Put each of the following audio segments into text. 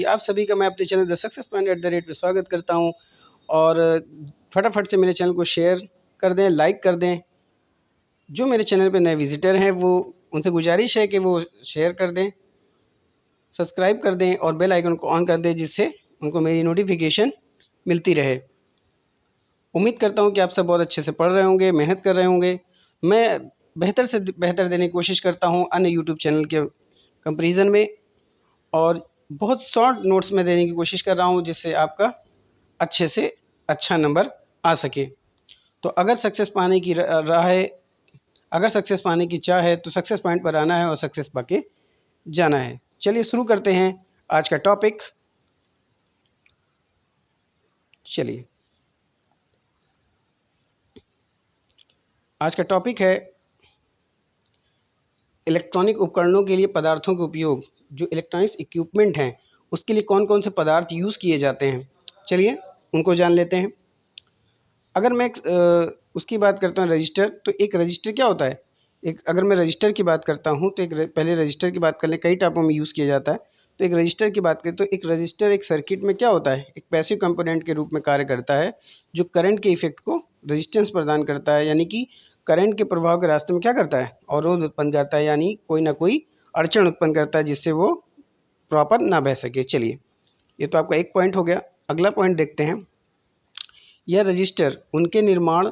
आप सभी का मैं अपने चैनल द सक्सेस पॉइंट @ पे स्वागत करता हूं। और फटाफट से मेरे चैनल को शेयर कर दें, लाइक कर दें। जो मेरे चैनल पे नए विजिटर हैं वो उनसे गुजारिश है कि वो शेयर कर दें, सब्सक्राइब कर दें और बेल आइकन को ऑन कर दें, जिससे उनको मेरी नोटिफिकेशन मिलती रहे। उम्मीद करता हूं कि आप सब बहुत अच्छे से पढ़ रहे होंगे, मेहनत कर रहे होंगे। मैं बेहतर से बेहतर देने की कोशिश करता हूं अन्य यूट्यूब चैनल के कंपैरिजन में, और बहुत शॉर्ट नोट्स में देने की कोशिश कर रहा हूँ, जिससे आपका अच्छे से अच्छा नंबर आ सके। तो अगर सक्सेस पाने की राह है, अगर सक्सेस पाने की चाह है तो सक्सेस पॉइंट पर आना है और सक्सेस पाके जाना है। चलिए शुरू करते हैं आज का टॉपिक। चलिए, आज का टॉपिक है इलेक्ट्रॉनिक उपकरणों के लिए पदार्थों के उपयोग। जो इलेक्ट्रॉनिक्स इक्विपमेंट हैं उसके लिए कौन कौन से पदार्थ यूज़ किए जाते हैं, चलिए उनको जान लेते हैं। अगर मैं उसकी बात करता हूँ रजिस्टर, तो एक रजिस्टर क्या होता है? अगर मैं रजिस्टर की बात करता हूँ तो पहले रजिस्टर की बात कर लें। कई टाइपों में यूज़ किया जाता है। तो एक रजिस्टर की बात करें तो एक रजिस्टर एक सर्किट में क्या होता है, एक पैसिव कंपोनेंट के रूप में कार्य करता है, जो करंट के इफेक्ट को रेजिस्टेंस प्रदान करता है। यानी कि करंट के प्रभाव के रास्ते में क्या करता है, अवरोध उत्पन्न करता है, यानी कोई ना कोई अड़चन उत्पन्न करता है, जिससे वो प्रॉपर ना बह सके। चलिए, ये तो आपका एक पॉइंट हो गया। अगला पॉइंट देखते हैं। यह रजिस्टर उनके निर्माण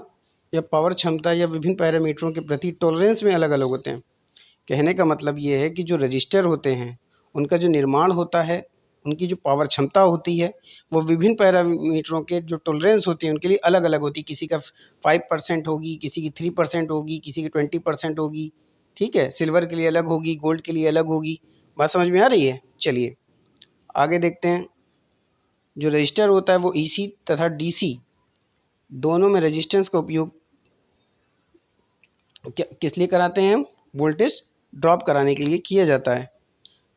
या पावर क्षमता या विभिन्न पैरामीटरों के प्रति टॉलरेंस में अलग अलग होते हैं। कहने का मतलब ये है कि जो रजिस्टर होते हैं उनका जो निर्माण होता है, उनकी जो पावर क्षमता होती है, वो विभिन्न पैरामीटरों के जो टॉलरेंस होती है उनके लिए अलग अलग होती है। किसी का 5% होगी, किसी की 3% होगी, किसी की 20% होगी। ठीक है, सिल्वर के लिए अलग होगी, गोल्ड के लिए अलग होगी। बात समझ में आ रही है? चलिए आगे देखते हैं। जो रजिस्टर होता है वो ईसी तथा डीसी दोनों में रेजिस्टेंस का उपयोग किस लिए कराते हैं हम? वोल्टेज ड्रॉप कराने के लिए किया जाता है,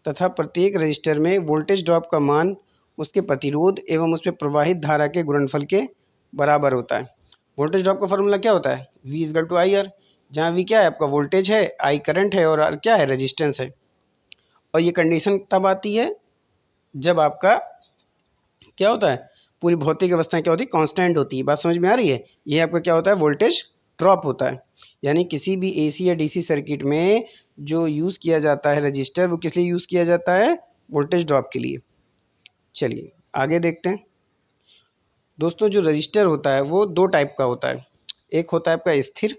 तथा प्रत्येक रजिस्टर में वोल्टेज ड्रॉप का मान उसके प्रतिरोध एवं उसमें प्रवाहित धारा के गुणनफल के बराबर होता है। वोल्टेज ड्रॉप का फॉर्मूला क्या होता है? V = IR, जहाँ V क्या है आपका वोल्टेज है, I करंट है और R क्या है, रेजिस्टेंस है। और ये कंडीशन तब आती है जब आपका क्या होता है, पूरी भौतिक अवस्थाएं क्या होती है, कांस्टेंट होती है। बात समझ में आ रही है? ये आपका क्या होता है, वोल्टेज ड्रॉप होता है। यानी किसी भी एसी या डीसी सर्किट में जो यूज़ किया जाता है रजिस्टर, वो किस लिए यूज़ किया जाता है? वोल्टेज ड्रॉप के लिए। चलिए आगे देखते हैं। दोस्तों, जो रजिस्टर होता है वो दो टाइप का होता है। एक होता है आपका स्थिर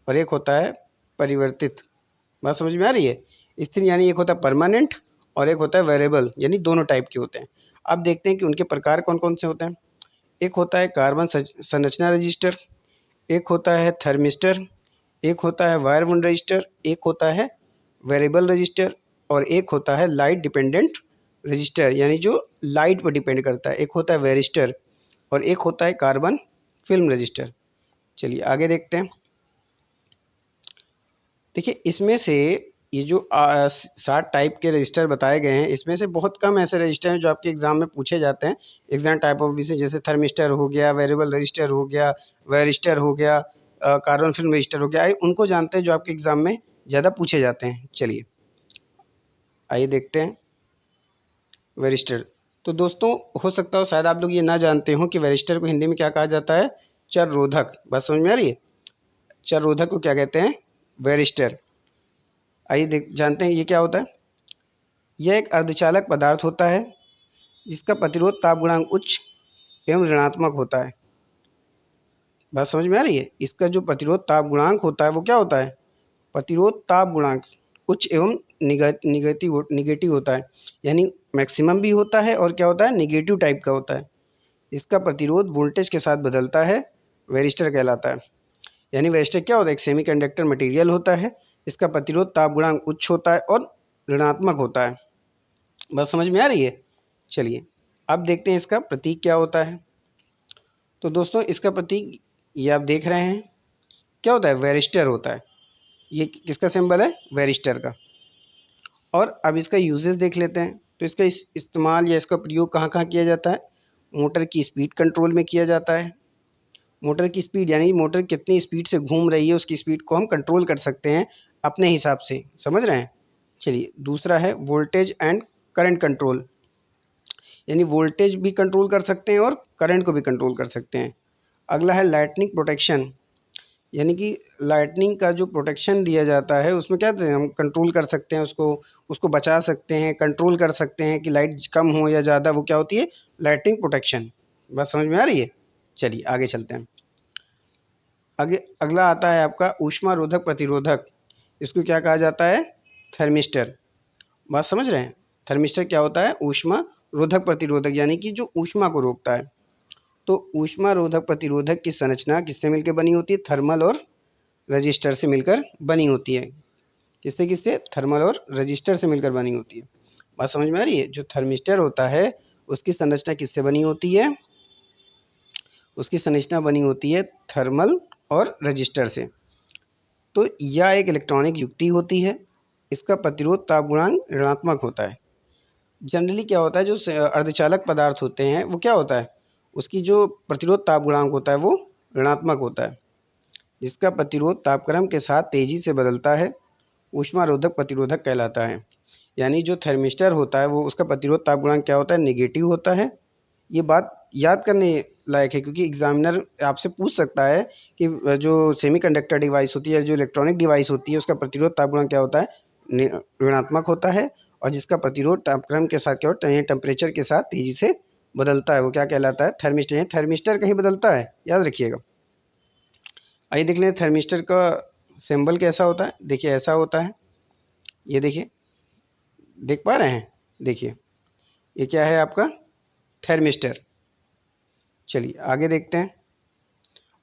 और एक होता है परिवर्तित। बात समझ में आ रही है? स्थिर यानी एक होता है परमानेंट और एक होता है वेरिएबल, यानी दोनों टाइप के होते हैं। अब देखते हैं कि उनके प्रकार कौन कौन से होते हैं। एक होता है कार्बन संरचना रजिस्टर, एक होता है थर्मिस्टर, एक होता है वायर वुंड रजिस्टर, एक होता है वेरिएबल रजिस्टर, और एक होता है लाइट डिपेंडेंट रजिस्टर, यानी जो लाइट पर डिपेंड करता है। एक होता है वेरिस्टर और एक होता है कार्बन फिल्म रजिस्टर। चलिए आगे देखते हैं। देखिए, इसमें से ये जो 7 टाइप के रजिस्टर बताए गए हैं, इसमें से बहुत कम ऐसे रजिस्टर हैं जो आपके एग्जाम में पूछे जाते हैं। एग्जाम टाइप ऑफ विषय, जैसे थर्मिस्टर हो गया, वेरिएबल रजिस्टर हो गया, वेरिस्टर हो गया, कार्बन फिल्म रजिस्टर हो गया, उनको जानते हैं जो आपके एग्जाम में ज़्यादा पूछे जाते हैं। चलिए आइए देखते हैं वेरिस्टर। तो दोस्तों, हो सकता हो शायद आप लोग ये ना जानते हो कि वेरिस्टर को हिंदी में क्या कहा जाता है? चर रोधक। बात समझ में आ रही है? चर रोधक को क्या कहते हैं? वेरिस्टर। आइए जानते हैं ये क्या होता है। यह एक अर्धचालक पदार्थ होता है जिसका प्रतिरोध ताप गुणांक उच्च एवं ऋणात्मक होता है। बात समझ में आ रही है? इसका जो प्रतिरोध ताप गुणांक होता है वो क्या होता है? प्रतिरोध ताप गुणांक उच्च एवं निगेटिव होता है। यानी मैक्सिमम भी होता है और क्या होता है, निगेटिव टाइप का होता है। इसका प्रतिरोध वोल्टेज के साथ बदलता है, वेरिस्टर कहलाता है। यानी वेरिस्टर क्या होता है, एक सेमीकंडक्टर मटेरियल होता है। इसका प्रतिरोध ताप गुणांक उच्च होता है और ऋणात्मक होता है। बस समझ में आ रही है? चलिए अब देखते हैं इसका प्रतीक क्या होता है। तो दोस्तों, इसका प्रतीक ये आप देख रहे हैं, क्या होता है, वेरिस्टर होता है। ये किसका सिंबल है? वेरिस्टर का। और अब इसका यूजेस देख लेते हैं। तो इसका इस्तेमाल या इसका प्रयोग कहाँ कहाँ किया जाता है? मोटर की स्पीड कंट्रोल में किया जाता है। मोटर की स्पीड यानी मोटर कितनी स्पीड से घूम रही है, उसकी स्पीड को हम कंट्रोल कर सकते हैं अपने हिसाब से। समझ रहे हैं? चलिए दूसरा है वोल्टेज एंड करंट कंट्रोल। यानी वोल्टेज भी कंट्रोल कर सकते हैं और करंट को भी कंट्रोल कर सकते हैं। अगला है लाइटनिंग प्रोटेक्शन, यानी कि लाइटनिंग का जो प्रोटेक्शन दिया जाता है उसमें क्या हम कंट्रोल कर सकते हैं, उसको उसको बचा सकते हैं, कंट्रोल कर सकते हैं कि लाइट कम हो या ज़्यादा, वो क्या होती है, लाइटनिंग प्रोटेक्शन। बात समझ में आ रही है? चलिए आगे चलते हैं। आगे अगला आता है आपका ऊष्मा रोधक प्रतिरोधक, इसको क्या कहा जाता है, थर्मिस्टर। बात समझ रहे हैं? थर्मिस्टर क्या होता है, ऊष्मा रोधक प्रतिरोधक, यानी कि जो ऊष्मा को रोकता है। तो ऊष्मा रोधक प्रतिरोधक की संरचना किससे मिलकर बनी होती है, थर्मल और रजिस्टर से मिलकर बनी होती है। किससे किससे, थर्मल और रजिस्टर से मिलकर बनी होती है। बात समझ में आ रही है? जो थर्मिस्टर होता है उसकी संरचना किससे बनी होती है, उसकी संरचना बनी होती है थर्मल और रजिस्टर से। तो यह एक इलेक्ट्रॉनिक युक्ति होती है, इसका प्रतिरोध ताप गुणांक ऋणात्मक होता है। जनरली क्या होता है, जो अर्धचालक पदार्थ होते हैं वो क्या होता है, उसकी जो प्रतिरोध ताप गुणांक होता है वो ऋणात्मक होता है। जिसका प्रतिरोध तापक्रम के साथ तेजी से बदलता है ऊष्मा रोधक प्रतिरोधक कहलाता है। यानी जो थर्मिस्टर होता है वो उसका प्रतिरोध ताप गुणांक क्या होता है, नेगेटिव होता है। ये बात याद करने लायक है क्योंकि एग्जामिनर आपसे पूछ सकता है कि जो सेमीकंडक्टर डिवाइस होती है, जो इलेक्ट्रॉनिक डिवाइस होती है, उसका प्रतिरोध ताप गुणांक क्या होता है, ऋणात्मक होता है। और जिसका प्रतिरोध तापक्रम के साथ क्या होता है, टेम्परेचर के साथ तेजी से बदलता है, वो क्या कहलाता है, थर्मिस्टर। थर्मिस्टर कहीं बदलता है, याद रखिएगा। आइए देख लें थर्मिस्टर का सिंबल कैसा होता है। देखिए ऐसा होता है, ये देखिए, देख पा रहे हैं, देखिए ये क्या है आपका, थर्मिस्टर। चलिए आगे देखते हैं,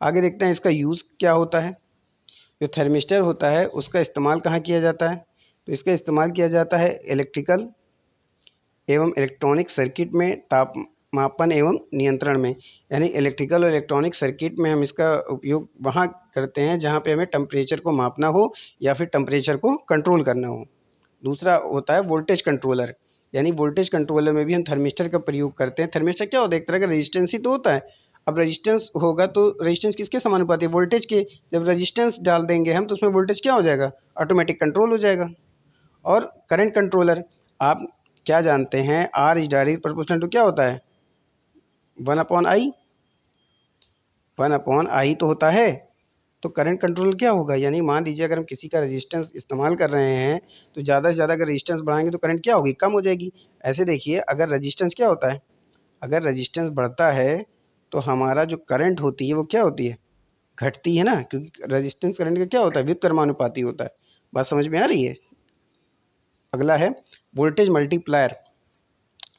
आगे देखते हैं इसका यूज़ क्या होता है। जो थर्मिस्टर होता है उसका इस्तेमाल कहाँ किया जाता है, तो इसका इस्तेमाल किया जाता है इलेक्ट्रिकल एवं इलेक्ट्रॉनिक सर्किट में ताप मापन एवं नियंत्रण में। यानी इलेक्ट्रिकल और इलेक्ट्रॉनिक सर्किट में हम इसका उपयोग वहाँ करते हैं जहाँ पे हमें टेम्परेचर को मापना हो या फिर टेम्परेचर को कंट्रोल करना हो। दूसरा होता है वोल्टेज कंट्रोलर, यानी वोल्टेज कंट्रोलर में भी हम थर्मिस्टर का प्रयोग करते हैं। थर्मिस्टर क्या होता है, एक तरह का रेजिस्टेंस ही तो होता है। अब रेजिस्टेंस होगा तो रेजिस्टेंस किसके समानुपाती है, वोल्टेज के। जब रेजिस्टेंस डाल देंगे हम तो उसमें वोल्टेज क्या हो जाएगा, ऑटोमेटिक कंट्रोल हो जाएगा। और करंट कंट्रोलर, आप क्या जानते हैं, R is direct proportional to क्या होता है, 1/I। 1/I तो होता है। तो करंट कंट्रोल क्या होगा, यानी मान लीजिए अगर हम किसी का रेजिस्टेंस इस्तेमाल कर रहे हैं तो ज़्यादा से ज़्यादा अगर रेजिस्टेंस बढ़ाएंगे तो करंट क्या होगी, कम हो जाएगी। ऐसे देखिए अगर रेजिस्टेंस क्या होता है, अगर रेजिस्टेंस बढ़ता है तो हमारा जो करंट होती है वो क्या होती है, घटती है ना, क्योंकि रेजिस्टेंस करंट का क्या होता है, व्युत्क्रमानुपाती होता है। बात समझ में आ रही है? अगला है वोल्टेज मल्टीप्लायर,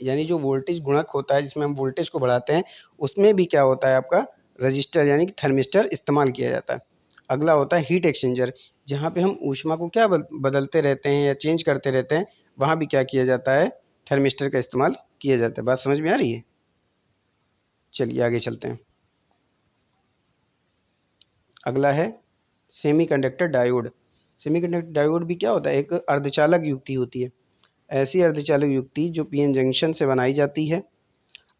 यानी जो वोल्टेज गुणक होता है जिसमें हम वोल्टेज को बढ़ाते हैं उसमें भी क्या होता है आपका रजिस्टर यानी कि थर्मिस्टर इस्तेमाल किया जाता है। अगला होता है हीट एक्सचेंजर, जहाँ पे हम ऊष्मा को क्या बदलते रहते हैं या चेंज करते रहते हैं, वहाँ भी क्या किया जाता है, थर्मिस्टर का इस्तेमाल किया जाता है। बात समझ में आ रही है? चलिए आगे चलते हैं। अगला है सेमीकंडक्टर डायोड। सेमीकंडक्टर डायोड भी क्या होता है, एक अर्धचालक युक्ति होती है। ऐसी अर्धचालक युक्ति जो पीएन जंक्शन से बनाई जाती है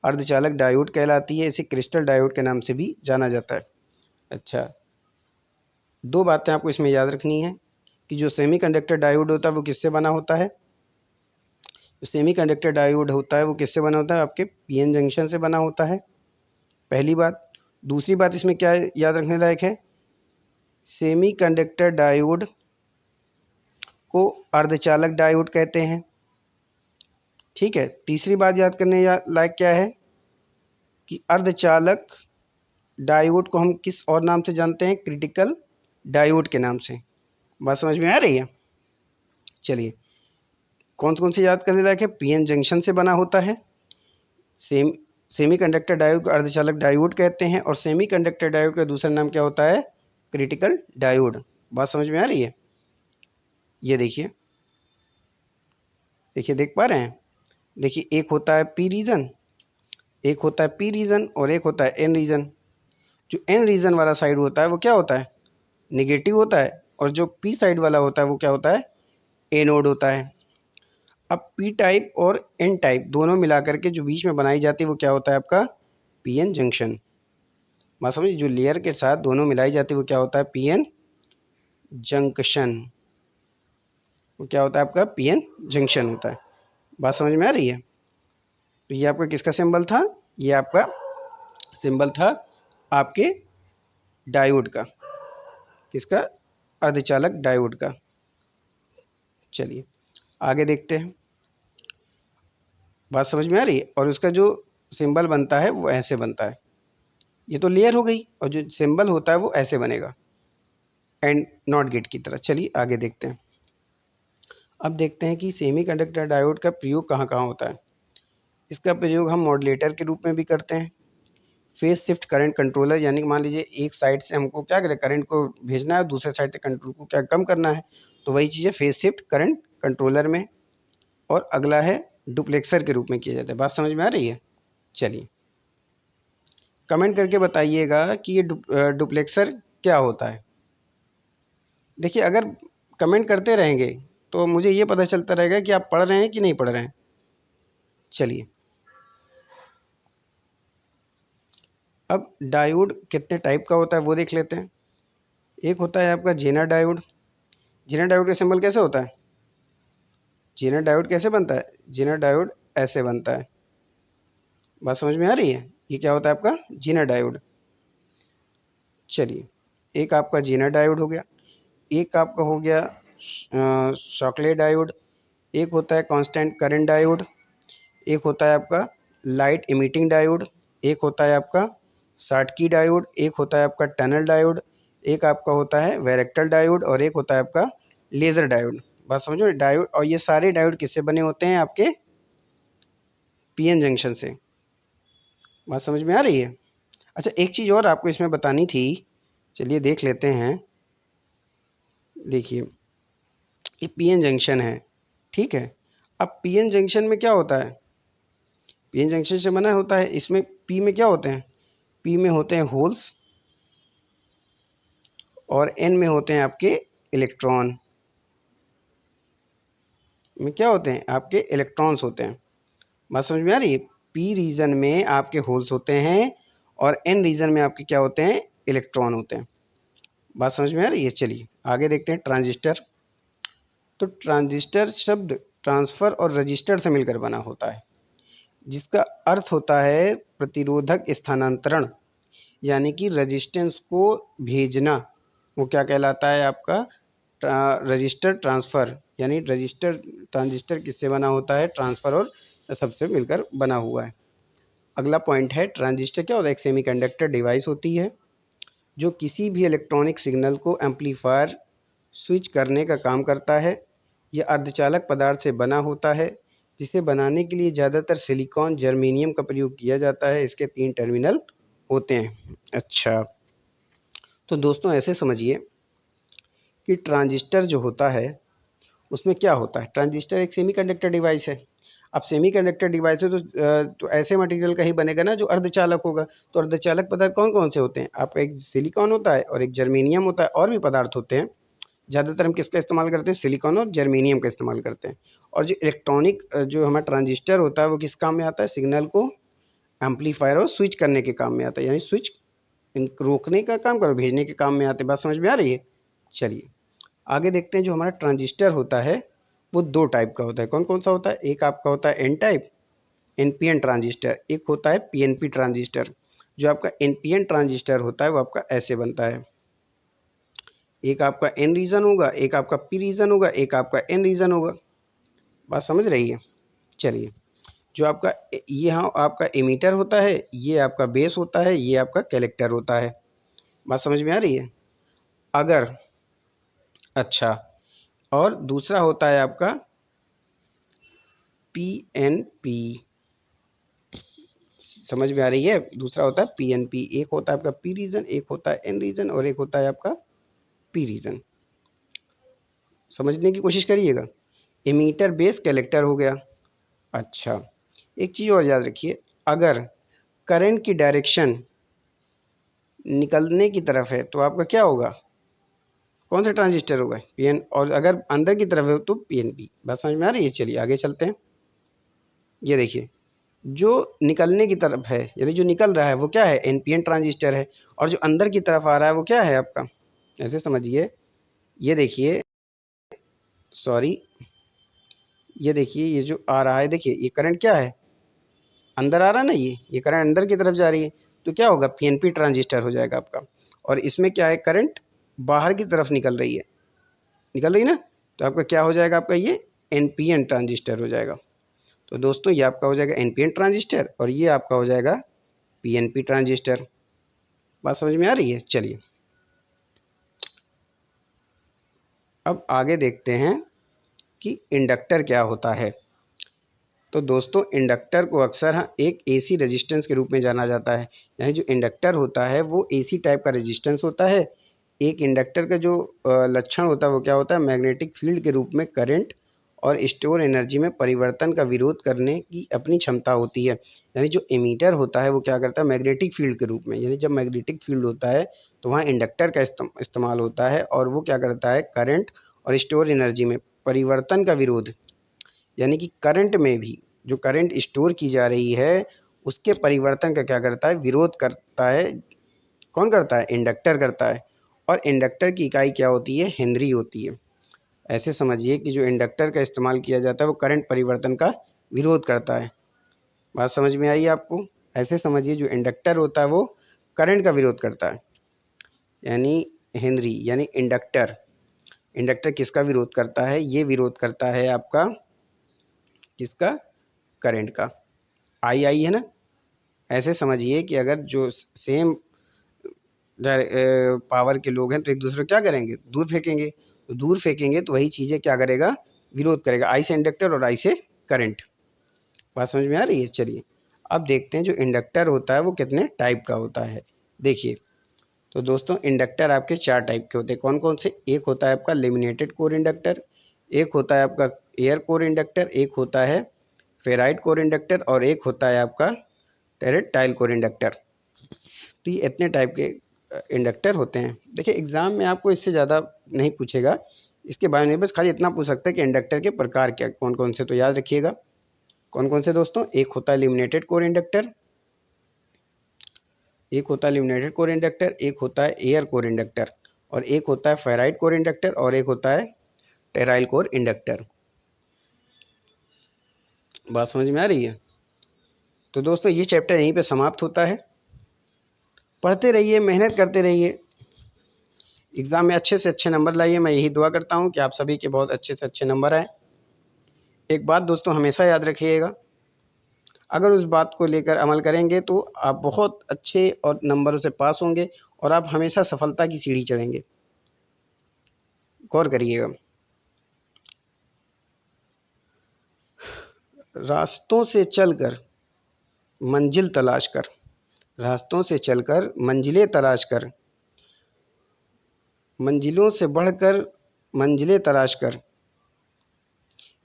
अर्धचालक डायोड कहलाती है। इसे क्रिस्टल डायोड के नाम से भी जाना जाता है। अच्छा, दो बातें आपको इसमें याद रखनी है कि जो सेमीकंडक्टर डायोड होता है वो किससे बना होता है, जो सेमीकंडक्टर डायोड होता है वो किससे बना होता है, आपके पीएन जंक्शन से बना होता है, पहली बात। दूसरी बात इसमें क्या याद रखने लायक है, सेमीकंडक्टर डायोड को अर्धचालक डायोड कहते हैं। ठीक है, तीसरी बात याद करने लायक क्या है कि अर्धचालक डायोड को हम किस और नाम से जानते हैं, क्रिटिकल डायोड के नाम से। बात समझ में आ रही है? चलिए कौन से याद करने लायक है, पीएन जंक्शन से बना होता है, सेम सेमीकंडक्टर डायोड को अर्धचालक डायोड कहते हैं, और सेमीकंडक्टर डायोड का दूसरा नाम क्या होता है, क्रिटिकल डायोड। बात समझ में आ रही है? ये देखिए, देखिए देख पा रहे हैं, देखिए एक होता है पी रीजन, एक होता है पी रीजन और एक होता है एन रीजन। जो एन रीजन वाला साइड होता है वो क्या होता है, नेगेटिव होता है, और जो पी साइड वाला होता है वो क्या होता है, एनोड होता है। अब पी टाइप और एन टाइप दोनों मिलाकर के जो बीच में बनाई जाती है वो क्या होता है आपका, पीएन जंक्शन। बात समझिए, जो लेयर के साथ दोनों मिलाई जाती है वो क्या होता है, पीएन जंक्शन। वो क्या होता है आपका, पीएन जंक्शन होता है। बात समझ में आ रही है? तो ये आपका किसका सिंबल था? ये आपका सिंबल था आपके डायोड का। किसका? अर्धचालक डायोड का। चलिए आगे देखते हैं। बात समझ में आ रही है? और उसका जो सिंबल बनता है वो ऐसे बनता है। ये तो लेयर हो गई, और जो सिंबल होता है वो ऐसे बनेगा, एंड नॉट गेट की तरह। चलिए आगे देखते हैं। अब देखते हैं कि सेमीकंडक्टर डायोड का प्रयोग कहाँ कहाँ होता है। इसका प्रयोग हम मॉड्यूलेटर के रूप में भी करते हैं। फेज शिफ्ट करंट कंट्रोलर, यानी कि मान लीजिए एक साइड से हमको क्या करें, करंट को भेजना है, दूसरे साइड से कंट्रोल को क्या कम करना है, तो वही चीज़ है फेज शिफ्ट करंट कंट्रोलर में। और अगला है डुप्लेक्सर के रूप में किया जाता है। बात समझ में आ रही है? चलिए कमेंट करके बताइएगा कि ये डुप्लेक्सर क्या होता है। देखिए अगर कमेंट करते रहेंगे तो मुझे ये पता चलता रहेगा कि आप पढ़ रहे हैं कि नहीं पढ़ रहे हैं। चलिए अब डायोड कितने टाइप का होता है वो देख लेते हैं। एक होता है आपका जेनर डायोड। जेनर डायोड का सिंबल कैसे होता है? जेनर डायोड कैसे बनता है? जेनर डायोड ऐसे बनता है। बात समझ में आ रही है? ये क्या होता है आपका जेनर डायोड। चलिए एक आपका जेनर डायोड हो गया, एक आपका हो गया शॉकले डायोड, एक होता है कांस्टेंट करंट डायोड, एक होता है आपका लाइट इमिटिंग डायोड, एक होता है आपका शॉटकी डायोड, एक होता है आपका टनल डायोड, एक आपका होता है वैरेक्टल डायोड, और एक होता है आपका लेज़र डायोड। बात समझो डायोड, और ये सारे डायोड किससे बने होते हैं? आपके पीएन जंक्शन से। बात समझ में आ रही है? अच्छा एक चीज़ और आपको इसमें बतानी थी, चलिए देख लेते हैं। देखिए ये पीएन जंक्शन है, ठीक है। अब पीएन जंक्शन में क्या होता है? पीएन जंक्शन से बना होता है, इसमें पी में क्या होते हैं? पी में होते हैं होल्स, और एन में होते हैं आपके इलेक्ट्रॉन। में क्या होते हैं? आपके इलेक्ट्रॉन्स होते हैं। बात समझ में आ रही है? पी रीजन में आपके होल्स होते हैं, और एन रीजन में आपके क्या होते हैं? इलेक्ट्रॉन होते हैं। बात समझ में आ रही है? चलिए आगे देखते हैं ट्रांजिस्टर। तो ट्रांजिस्टर शब्द ट्रांसफर और रजिस्टर से मिलकर बना होता है, जिसका अर्थ होता है प्रतिरोधक स्थानांतरण, यानी कि रेजिस्टेंस को भेजना। वो क्या कहलाता है आपका? Register transfer. यानी रजिस्टर ट्रांजिस्टर किससे बना होता है? ट्रांसफ़र और सबसे मिलकर बना हुआ है। अगला पॉइंट है ट्रांजिस्टर क्या होता है? एक सेमीकंडक्टर डिवाइस होती है जो किसी भी इलेक्ट्रॉनिक सिग्नल को एम्पलीफायर स्विच करने का काम करता है। यह अर्धचालक पदार्थ से बना होता है, जिसे बनाने के लिए ज़्यादातर सिलिकॉन जर्मेनियम का प्रयोग किया जाता है। इसके 3 टर्मिनल होते हैं। अच्छा तो दोस्तों ऐसे समझिए कि ट्रांजिस्टर जो होता है उसमें क्या होता है? ट्रांजिस्टर एक सेमीकंडक्टर डिवाइस है। अब सेमीकंडक्टर डिवाइस है तो ऐसे मटेरियल का ही बनेगा ना जो अर्धचालक होगा। तो अर्धचालक पदार्थ कौन कौन से होते हैं? आपका एक सिलिकॉन होता है, और एक जर्मेनियम होता है, और भी पदार्थ होते हैं। ज़्यादातर हम किसका इस्तेमाल करते हैं? सिलिकॉन और जर्मेनियम का इस्तेमाल करते हैं। और जो इलेक्ट्रॉनिक जो हमारा ट्रांजिस्टर होता है वो किस काम में आता है? सिग्नल को एम्पलीफायर और स्विच करने के काम में आता है, यानी स्विच रोकने का काम कर भेजने के काम में आते हैं। बात समझ में आ रही है? चलिए आगे देखते हैं। जो हमारा ट्रांजिस्टर होता है वो 2 टाइप का होता है। कौन कौन सा होता है? एक आपका होता है एन टाइप, एनपीएन ट्रांजिस्टर, एक होता है पीएनपी ट्रांजिस्टर। जो आपका एनपीएन ट्रांजिस्टर होता है वो आपका ऐसे बनता है। एक आपका एन रीजन होगा, एक आपका पी रीजन होगा, एक आपका एन रीजन होगा। बात समझ रही है? चलिए जो आपका ये यहाँ आपका एमीटर होता है, ये आपका बेस होता है, ये आपका कलेक्टर होता है। बात समझ में आ रही है? अगर अच्छा, और दूसरा होता है आपका पीएनपी। समझ में आ रही है? दूसरा होता है पीएनपी। एक होता है आपका पी रीजन, एक होता है एन रीजन, और एक होता है आपका पी रीजन। समझने की कोशिश करिएगा। एमीटर बेस कलेक्टर हो गया। अच्छा एक चीज़ और याद रखिए, अगर करंट की डायरेक्शन निकलने की तरफ है तो आपका क्या होगा? कौन सा ट्रांजिस्टर होगा? पीएन। और अगर अंदर की तरफ है तो पीएनपी। बात समझ में आ रही है? चलिए आगे चलते हैं। ये देखिए जो निकलने की तरफ है, यानी जो निकल रहा है वो क्या है? एनपीएन ट्रांजिस्टर है। और जो अंदर की तरफ आ रहा है वो क्या है आपका? ऐसे समझिए, ये देखिए, सॉरी, ये देखिए, ये जो आ रहा है, देखिए ये करंट क्या है? अंदर आ रहा है ना, ये करंट अंदर की तरफ जा रही है, तो क्या होगा, पीएनपी ट्रांजिस्टर हो जाएगा आपका। और इसमें क्या है, करंट बाहर की तरफ निकल रही है, निकल रही है ना, तो आपका क्या हो जाएगा, आपका ये एनपीएन ट्रांजिस्टर हो जाएगा। तो दोस्तों ये आपका हो जाएगा एनपीएन ट्रांजिस्टर और ये आपका हो जाएगा पीएनपी ट्रांजिस्टर। बात समझ में आ रही है? चलिए अब आगे देखते हैं कि इंडक्टर क्या होता है। तो दोस्तों इंडक्टर को अक्सर एक एसी रेजिस्टेंस के रूप में जाना जाता है, यानी जो इंडक्टर होता है वो एसी टाइप का रेजिस्टेंस होता है। एक इंडक्टर का जो लक्षण होता है वो क्या होता है, मैग्नेटिक फील्ड के रूप में करंट और स्टोर एनर्जी में परिवर्तन का विरोध करने की अपनी क्षमता होती है। यानी जो एमीटर होता है वो क्या करता है, मैग्नेटिक फील्ड के रूप में, यानी जब मैग्नेटिक फील्ड होता है तो वहाँ इंडक्टर का इस्तेमाल होता है और वो क्या करता है, करंट और स्टोर एनर्जी में परिवर्तन का विरोध, यानी कि करंट में भी जो करंट स्टोर की जा रही है उसके परिवर्तन का क्या करता है, विरोध करता है। कौन करता है, इंडक्टर करता है। और इंडक्टर की इकाई क्या होती है, हेनरी होती है। ऐसे समझिए कि जो इंडक्टर का इस्तेमाल किया जाता है वो करंट परिवर्तन का विरोध करता है। बात समझ में आई आपको? ऐसे समझिए जो इंडक्टर होता है वो करंट का विरोध करता है, यानी हेनरी यानी इंडक्टर। इंडक्टर किसका विरोध करता है, ये विरोध करता है आपका किसका, करंट का। आई आई है ना। ऐसे समझिए कि अगर जो सेम पावर के लोग हैं तो एक दूसरे को क्या करेंगे, दूर फेंकेंगे। तो दूर फेंकेंगे तो वही चीज़ें क्या करेगा, विरोध करेगा। आई से इंडक्टर और आई से करंट। बात समझ में आ रही है? चलिए अब देखते हैं जो इंडक्टर होता है वो कितने टाइप का होता है। देखिए तो दोस्तों इंडक्टर आपके चार टाइप के होते हैं। कौन कौन से, एक होता है आपका लेमिनेटेड कोर इंडक्टर, एक होता है आपका एयर कोर इंडक्टर, एक होता है फेराइट कोर इंडक्टर और एक होता है आपका टेरेटाइल कोर इंडक्टर। तो ये इतने टाइप के इंडक्टर होते हैं। देखिए एग्ज़ाम में आपको इससे ज़्यादा नहीं पूछेगा इसके बारे में, बस खाली इतना पूछ सकता है कि इंडक्टर के प्रकार क्या कौन कौन से। तो याद रखिएगा कौन कौन से दोस्तों, एक होता है लेमिनेटेड कोर इंडक्टर, एक होता है लेमिनेटेड कोर इंडक्टर, एक होता है एयर कोर इंडक्टर और एक होता है फेराइट कोर इंडक्टर और एक होता है टेराइल कोर इंडक्टर। बात समझ में आ रही है? तो दोस्तों ये चैप्टर यहीं पे समाप्त होता है। पढ़ते रहिए, मेहनत करते रहिए, एग्ज़ाम में अच्छे से अच्छे नंबर लाइए। मैं यही दुआ करता हूँ कि आप सभी के बहुत अच्छे से अच्छे नंबर आए। एक बात दोस्तों हमेशा याद रखिएगा, अगर उस बात को लेकर अमल करेंगे तो आप बहुत अच्छे और नंबरों से पास होंगे और आप हमेशा सफलता की सीढ़ी चढ़ेंगे। गौर करिएगा। रास्तों से चलकर मंजिल तलाश कर, रास्तों से चलकर मंजिलें तलाश कर, मंजिलों से बढ़कर मंजिलें तलाश कर,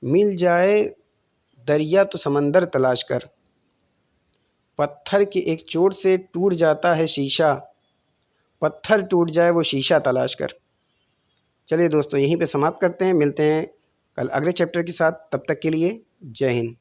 मिल जाए दरिया तो समंदर तलाश कर, पत्थर की एक चोट से टूट जाता है शीशा, पत्थर टूट जाए वो शीशा तलाश कर। चलिए दोस्तों यहीं पे समाप्त करते हैं, मिलते हैं कल अगले चैप्टर के साथ। तब तक के लिए जय हिंद।